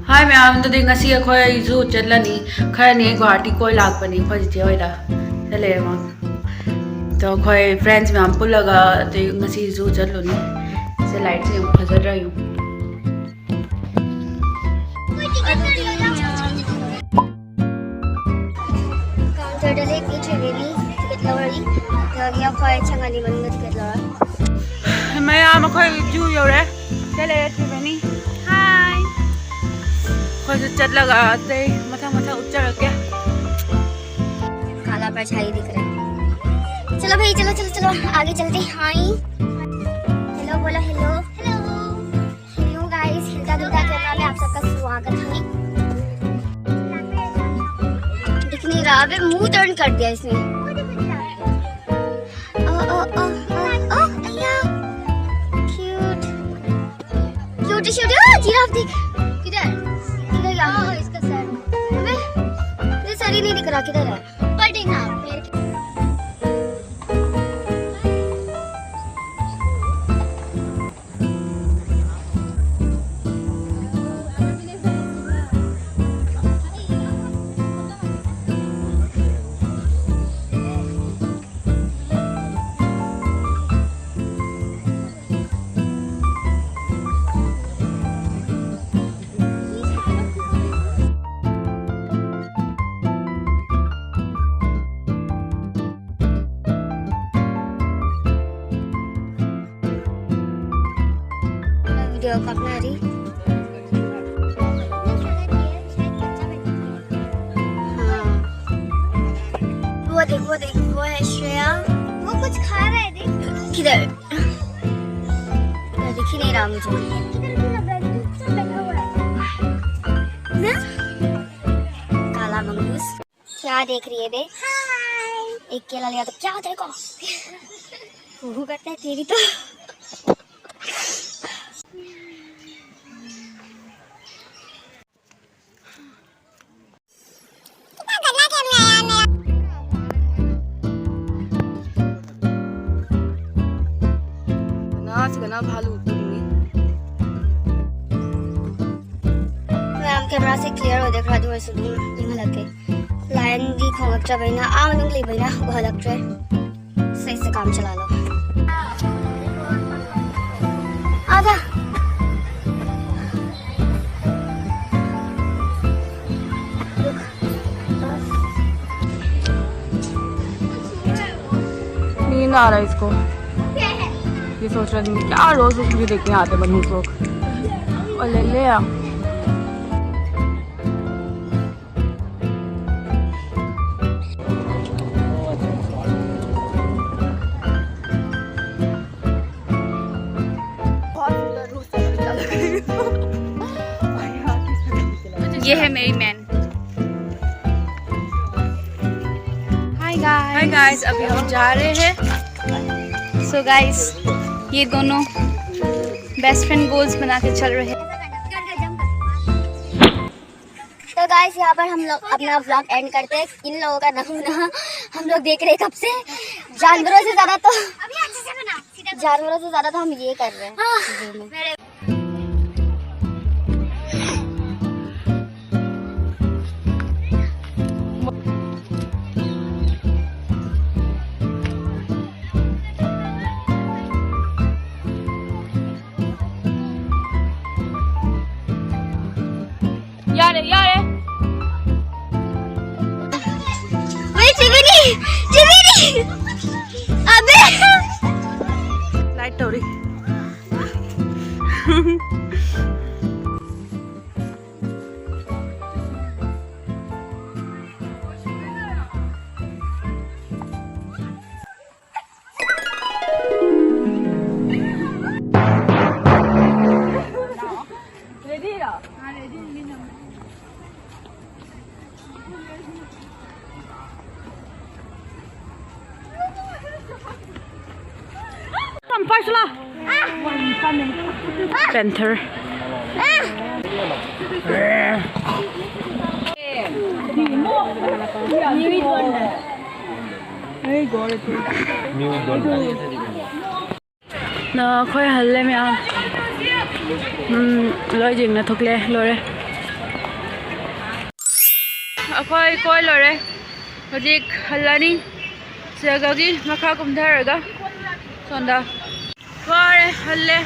Hi ma'am तो ngasi अखोय जू चलनी खरनी गुवाहाटी कोई लापनी खो जे होइदा चले तो अखोय फ्रेंड्स मैम पुलगा ते ngasi जू चलनी से लाइट से फजर रही काउंटर डले पीछे वेनी टिकट लवरी तो गया अखोय छंगानी मन टिकट लवर मैं यहां अखोय जू योरे चले वेनी हाय खोज चल लगा ते मथा मथा उच्चर के काला परछाई दिख रहा है। चलो भाई चलो चलो चलो आगे चलते हैं। हाय हेलो बोलो हेलो हेलो हेलो गाइस हिलता डुलता कैमरा में आप सबका स्वागत है। दिख नहीं रहा अबे मुंह टर्न कर दिया इसने। ओ ओ ओ ओ अय्या क्यूट क्यूट क्यूट जिराफ दिख किधर इसका सर अबे ये सर ही नहीं दिख रहा किधर है बट ना वीडियो कब में आ रही वो देख वो है श्रेया वो कुछ खा रहा है देख किधर दिख ही नहीं रहा मुझे काला मंगूस क्या देख रही है बे एक केला लिया तो क्या तेरे को वो करता है तेरी तो भालू मैम कैमरा से क्लियर हो देख रहा हूँ ऐसे दूर नहीं लगे लाइन दी खोगच्चा बहिना आ मनंग ले बहिना घलक ट्रे सही से काम चला लो आजा नींद आ रहा है इसको ये सोच रहा था क्या रोज उसको भी देखने आते बंदूक लोग और ले ले आ ये है मेरी मैन। हाय गाइस अभी हम जा रहे हैं। सो गाइस ये दोनों बेस्ट फ्रेंड गोल्स बना के चल रहे हैं। तो गाइस यहाँ पर हम लोग अपना व्लॉग एंड करते हैं। इन लोगों का नमूना हम लोग देख रहे हैं कब से जानवरों से ज्यादा तो हम ये कर रहे हैं। यारे चिविनी अबे लाइट हो रही Panther. nó khơi hẳn lên mẹ lôi dừng là thuộc lệ lôi ꯑꯩꯈꯣꯏ ꯀꯣꯏ ꯂꯣꯏꯔꯦ ꯍꯧꯖꯤꯛ ꯍꯜꯂꯅꯤ ꯁꯤꯗꯒꯤ ꯃꯈꯥ ꯀꯨꯝꯊꯔꯒ ꯁꯣꯝꯗ ꯋꯥꯔꯦ ꯍꯜꯂꯦ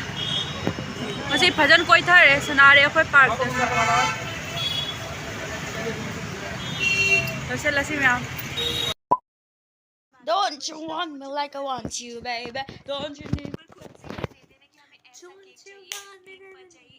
ꯉꯁꯤ ꯐꯖꯅ ꯀꯣꯏꯊꯔꯦ ꯁꯅꯥꯔꯦ ꯑꯩꯈꯣꯏ ꯄꯥꯔꯛꯇ ꯂꯣꯏꯁꯤꯜꯂꯁꯤ ꯃꯌꯥꯝ Don't you want me like I want you, baby? Don't you need? Don't you want me?